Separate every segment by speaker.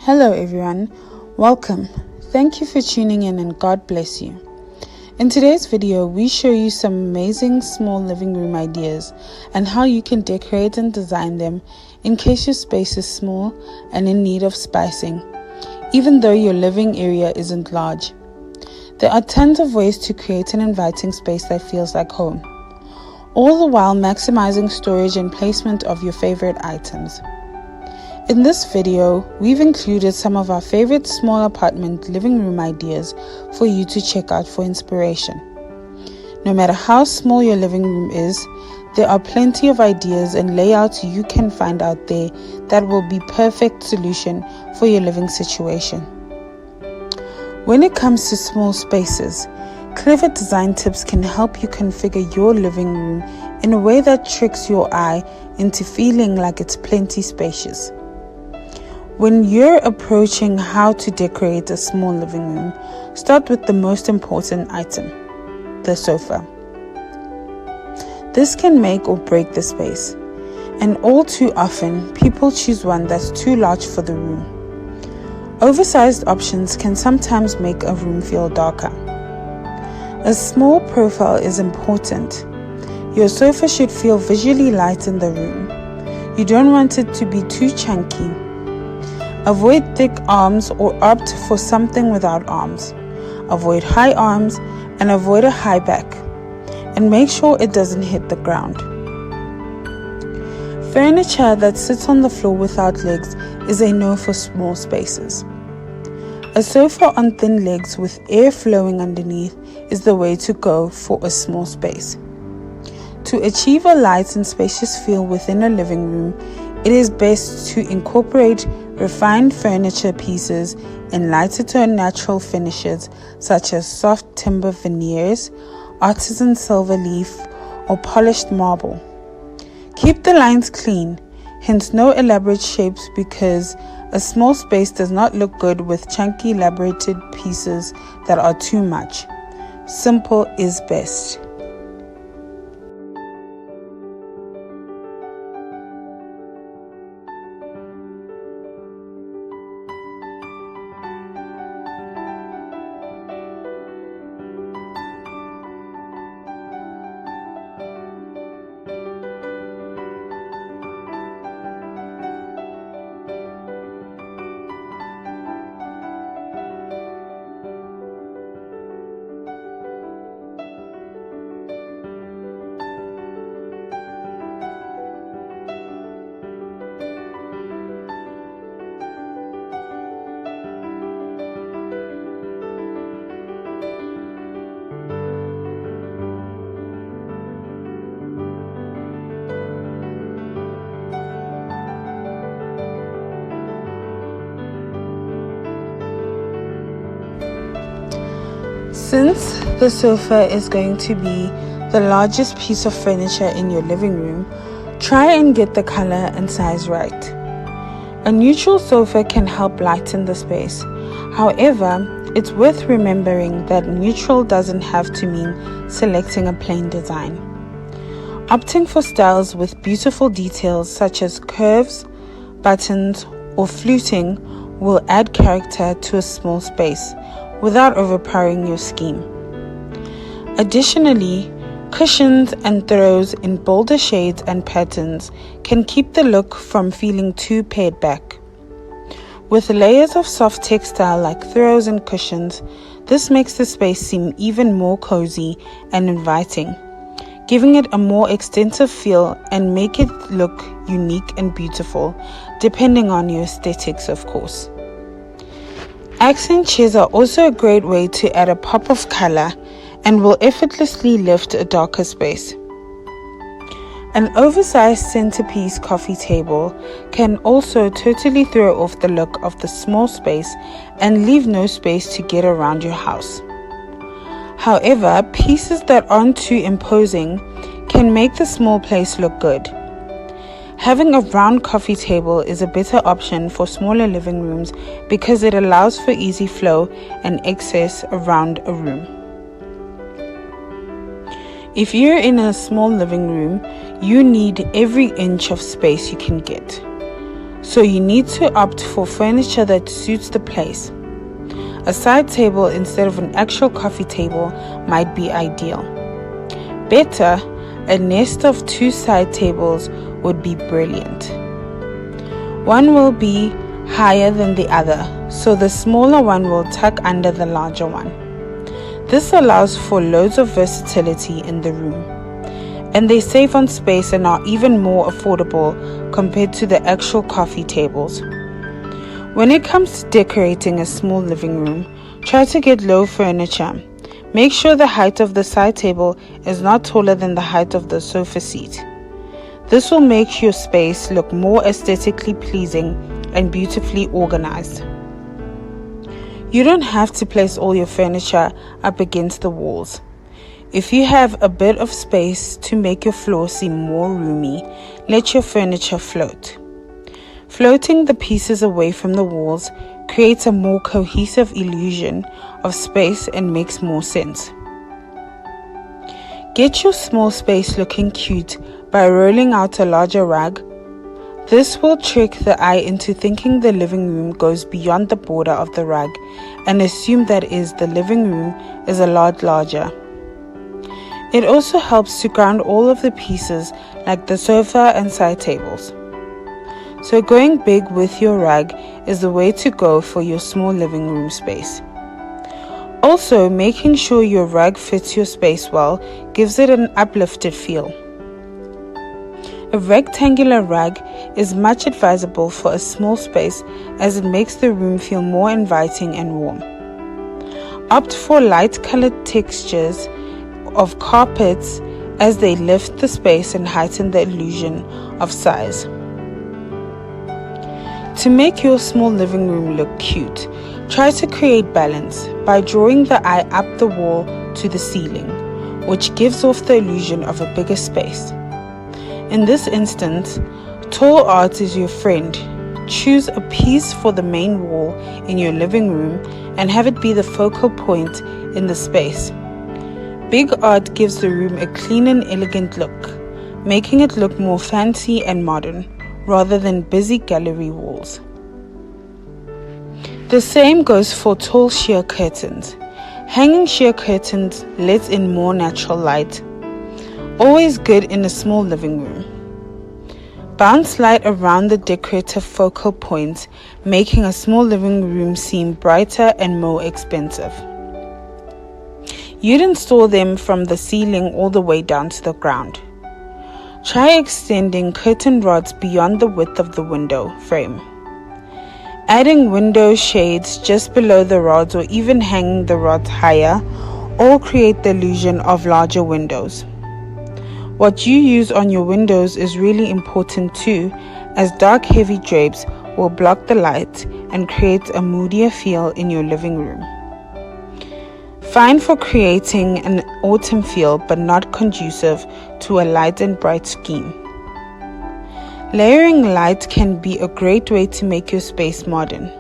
Speaker 1: Hello everyone, welcome. Thank you for tuning in and God bless you. In today's video, we show you some amazing small living room ideas and how you can decorate and design them in case your space is small and in need of spicing, even though your living area isn't large. There are tons of ways to create an inviting space that feels like home, all the while maximizing storage and placement of your favorite items. In this video, we've included some of our favorite small apartment living room ideas for you to check out for inspiration. No matter how small your living room is, there are plenty of ideas and layouts you can find out there that will be perfect solution for your living situation. When it comes to small spaces, clever design tips can help you configure your living room in a way that tricks your eye into feeling like it's plenty spacious. When you're approaching how to decorate a small living room, start with the most important item, the sofa. This can make or break the space, and all too often, people choose one that's too large for the room. Oversized options can sometimes make a room feel darker. A small profile is important. Your sofa should feel visually light in the room. You don't want it to be too chunky. Avoid thick arms or opt for something without arms. Avoid high arms and avoid a high back. And make sure it doesn't hit the ground. Furniture that sits on the floor without legs is a no for small spaces. A sofa on thin legs with air flowing underneath is the way to go for a small space. To achieve a light and spacious feel within a living room, it is best to incorporate refined furniture pieces in lighter tone natural finishes such as soft timber veneers, artisan silver leaf, or polished marble. Keep the lines clean, hence no elaborate shapes, because a small space does not look good with chunky elaborated pieces that are too much. Simple is best. Since the sofa is going to be the largest piece of furniture in your living room, try and get the color and size right. A neutral sofa can help lighten the space. However, it's worth remembering that neutral doesn't have to mean selecting a plain design. Opting for styles with beautiful details such as curves, buttons, or fluting will add character to a small space without overpowering your scheme. Additionally, cushions and throws in bolder shades and patterns can keep the look from feeling too pared back. With layers of soft textile like throws and cushions, this makes the space seem even more cozy and inviting, giving it a more extensive feel and make it look unique and beautiful, depending on your aesthetics, of course. Accent chairs are also a great way to add a pop of color and will effortlessly lift a darker space. An oversized centerpiece coffee table can also totally throw off the look of the small space and leave no space to get around your house. However, pieces that aren't too imposing can make the small place look good. Having a round coffee table is a better option for smaller living rooms because it allows for easy flow and access around a room. If you're in a small living room, you need every inch of space you can get. so you need to opt for furniture that suits the place. A side table instead of an actual coffee table might be ideal. Better, a nest of 2 side tables would be brilliant. One will be higher than the other, so the smaller one will tuck under the larger one. This allows for loads of versatility in the room, and they save on space and are even more affordable compared to the actual coffee tables. When it comes to decorating a small living room, try to get low furniture. Make sure the height of the side table is not taller than the height of the sofa seat. This will make your space look more aesthetically pleasing and beautifully organized. You don't have to place all your furniture up against the walls. If you have a bit of space to make your floor seem more roomy, let your furniture float. Floating the pieces away from the walls creates a more cohesive illusion of space and makes more sense. Get your small space looking cute by rolling out a larger rug. This will trick the eye into thinking the living room goes beyond the border of the rug and assume that the living room is a lot larger. It also helps to ground all of the pieces like the sofa and side tables. So going big with your rug is the way to go for your small living room space. Also, making sure your rug fits your space well gives it an uplifted feel. A rectangular rug is much advisable for a small space as it makes the room feel more inviting and warm. Opt for light-colored textures of carpets as they lift the space and heighten the illusion of size. To make your small living room look cute, try to create balance by drawing the eye up the wall to the ceiling, which gives off the illusion of a bigger space. In this instance, tall art is your friend. Choose a piece for the main wall in your living room and have it be the focal point in the space. Big art gives the room a clean and elegant look, making it look more fancy and modern, rather than busy gallery walls. The same goes for tall sheer curtains. Hanging sheer curtains lets in more natural light. Always good in a small living room. Bounce light around the decorative focal points, making a small living room seem brighter and more expensive. You'd install them from the ceiling all the way down to the ground. Try extending curtain rods beyond the width of the window frame. Adding window shades just below the rods or even hanging the rods higher all create the illusion of larger windows. What you use on your windows is really important too, as dark heavy drapes will block the light and create a moodier feel in your living room. Fine for creating an autumn feel but not conducive to a light and bright scheme. Layering light can be a great way to make your space modern.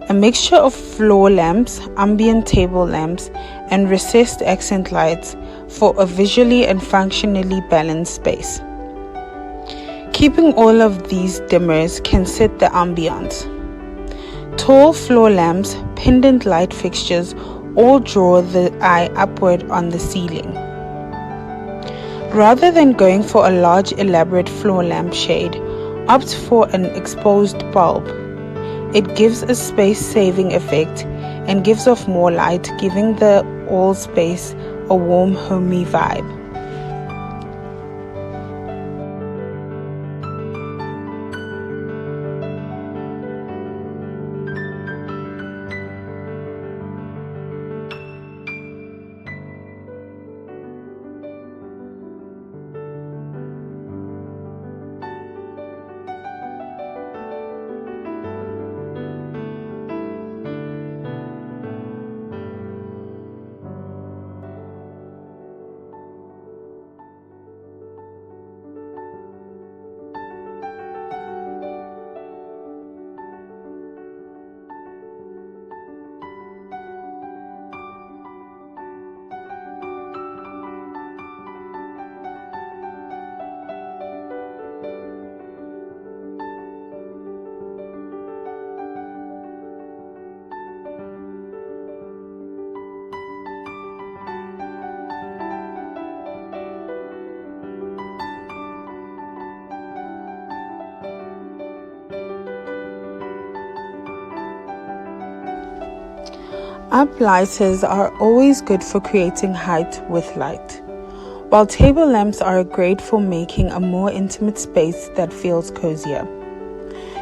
Speaker 1: A mixture of floor lamps, ambient table lamps, and recessed accent lights for a visually and functionally balanced space. Keeping all of these dimmers can set the ambiance. Tall floor lamps, pendant light fixtures all draw the eye upward on the ceiling. Rather than going for a large elaborate floor lamp shade, opt for an exposed bulb. It gives a space-saving effect and gives off more light, giving the whole space a warm, homey vibe. Uplighters are always good for creating height with light, while table lamps are great for making a more intimate space that feels cozier.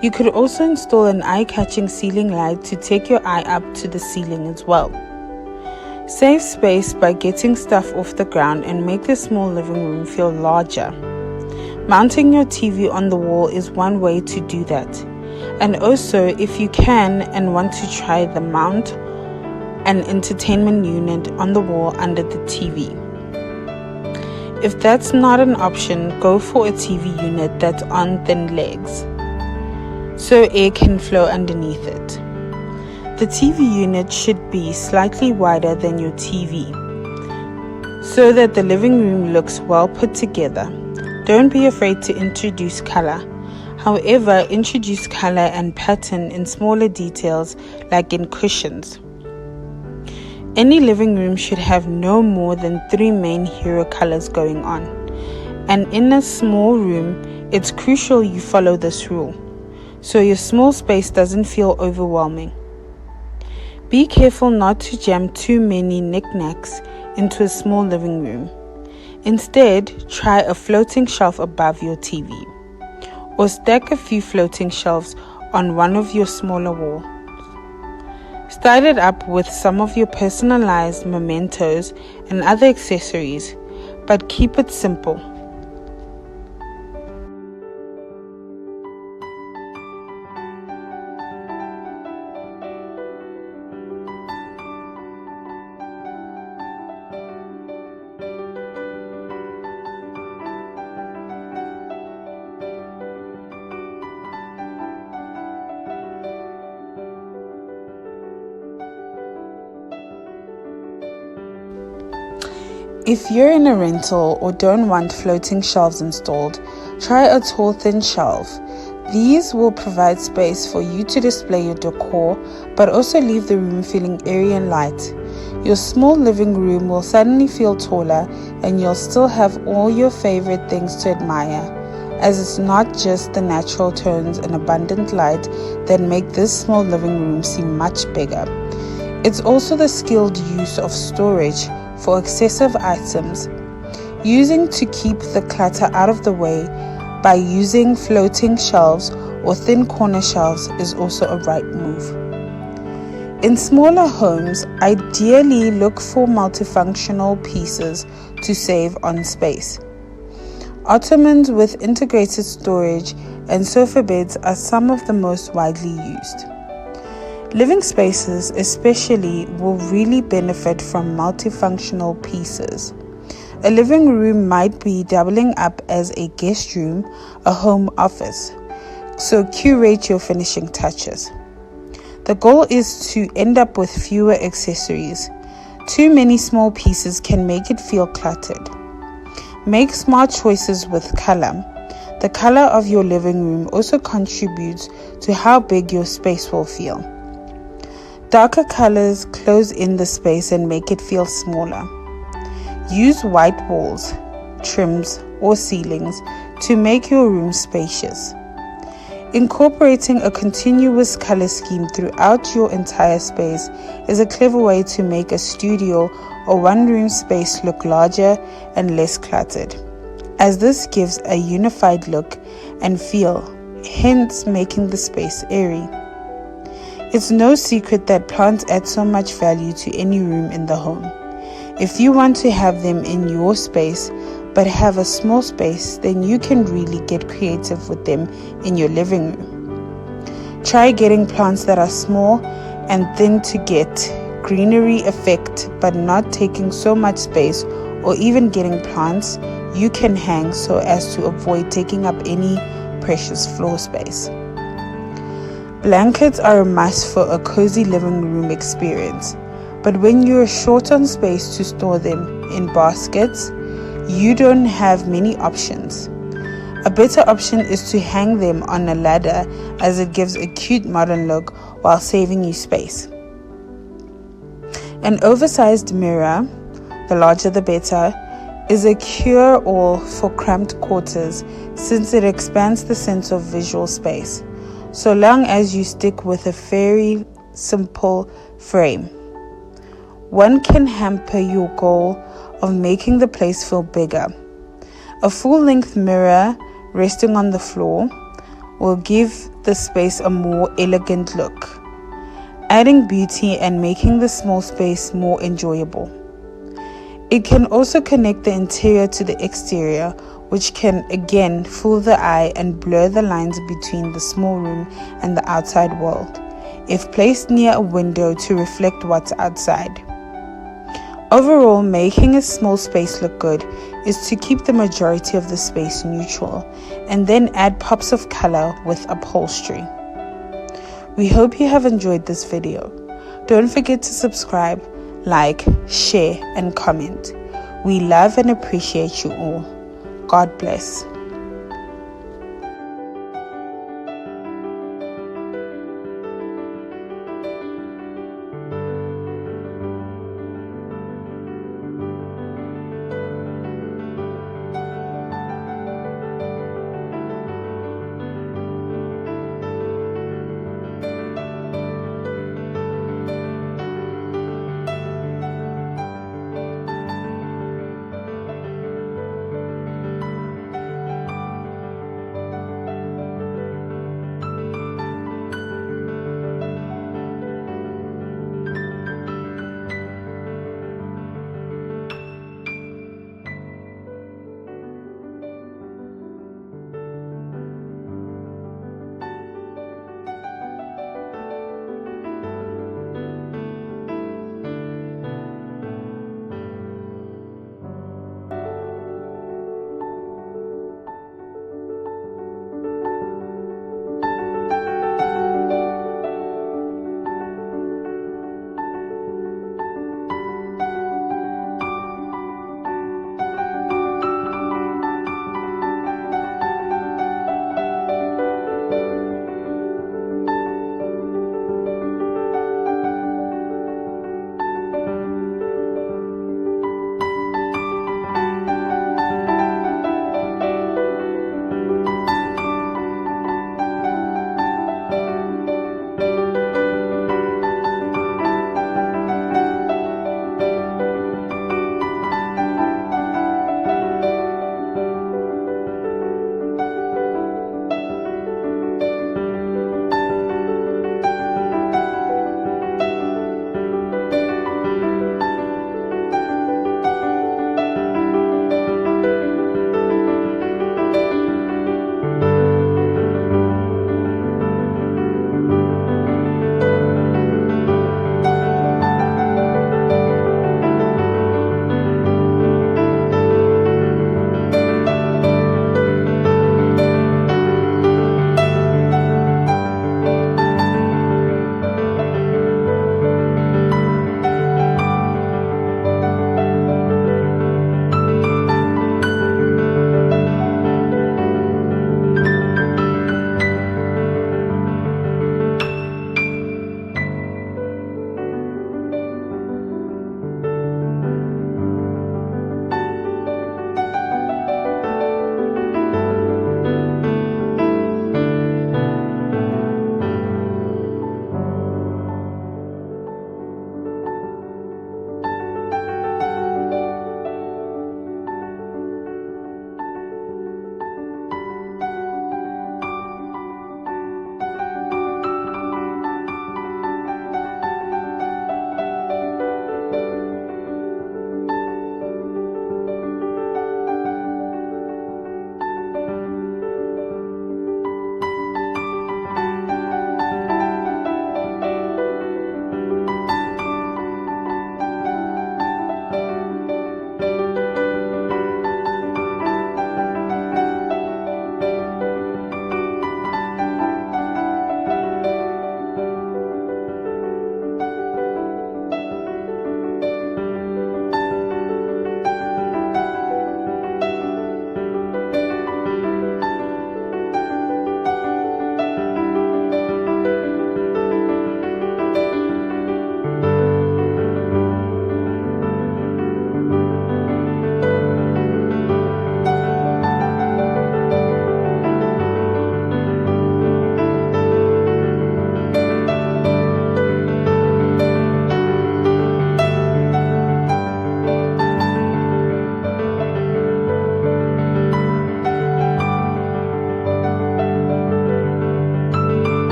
Speaker 1: You could also install an eye-catching ceiling light to take your eye up to the ceiling as well. Save space by getting stuff off the ground and make the small living room feel larger. Mounting your TV on the wall is one way to do that. And also, if you can and want to try the mount an entertainment unit on the wall under the TV. If that's not an option, go for a TV unit that's on thin legs, so air can flow underneath it. The TV unit should be slightly wider than your TV, so that the living room looks well put together. Don't be afraid to introduce color. However, introduce color and pattern in smaller details like in cushions. Any living room should have no more than 3 main hero colors going on. And in a small room, it's crucial you follow this rule, so your small space doesn't feel overwhelming. Be careful not to jam too many knickknacks into a small living room. Instead, try a floating shelf above your TV, or stack a few floating shelves on one of your smaller walls. Style it up with some of your personalized mementos and other accessories, but keep it simple. If you're in a rental or don't want floating shelves installed, try a tall, thin shelf. These will provide space for you to display your decor, but also leave the room feeling airy and light. Your small living room will suddenly feel taller, and you'll still have all your favorite things to admire, as it's not just the natural tones and abundant light that make this small living room seem much bigger. It's also the skilled use of storage for excessive items, using to keep the clutter out of the way by using floating shelves or thin corner shelves is also a right move. In smaller homes, ideally look for multifunctional pieces to save on space. Ottomans with integrated storage and sofa beds are some of the most widely used. Living spaces especially will really benefit from multifunctional pieces. A living room might be doubling up as a guest room, a home office, so curate your finishing touches. The goal is to end up with fewer accessories. Too many small pieces can make it feel cluttered. Make smart choices with color. The color of your living room also contributes to how big your space will feel. Darker colors close in the space and make it feel smaller. Use white walls, trims, or ceilings to make your room spacious. Incorporating a continuous color scheme throughout your entire space is a clever way to make a studio or one-room space look larger and less cluttered, as this gives a unified look and feel, hence making the space airy. It's no secret that plants add so much value to any room in the home. If you want to have them in your space but have a small space, then you can really get creative with them in your living room. Try getting plants that are small and thin to get greenery effect but not taking so much space, or even getting plants you can hang so as to avoid taking up any precious floor space. Blankets are a must for a cozy living room experience, but when you're short on space to store them in baskets, you don't have many options. A better option is to hang them on a ladder, as it gives a cute modern look while saving you space. An oversized mirror, the larger the better, is a cure-all for cramped quarters, since it expands the sense of visual space, so long as you stick with a very simple frame. one can hamper your goal of making the place feel bigger. A full-length mirror resting on the floor will give the space a more elegant look, adding beauty and making the small space more enjoyable. It can also connect the interior to the exterior, which can again fool the eye and blur the lines between the small room and the outside world, if placed near a window to reflect what's outside. Overall, making a small space look good is to keep the majority of the space neutral and then add pops of color with upholstery. We hope you have enjoyed this video. Don't forget to subscribe, like, share, and comment. We love and appreciate you all. God bless.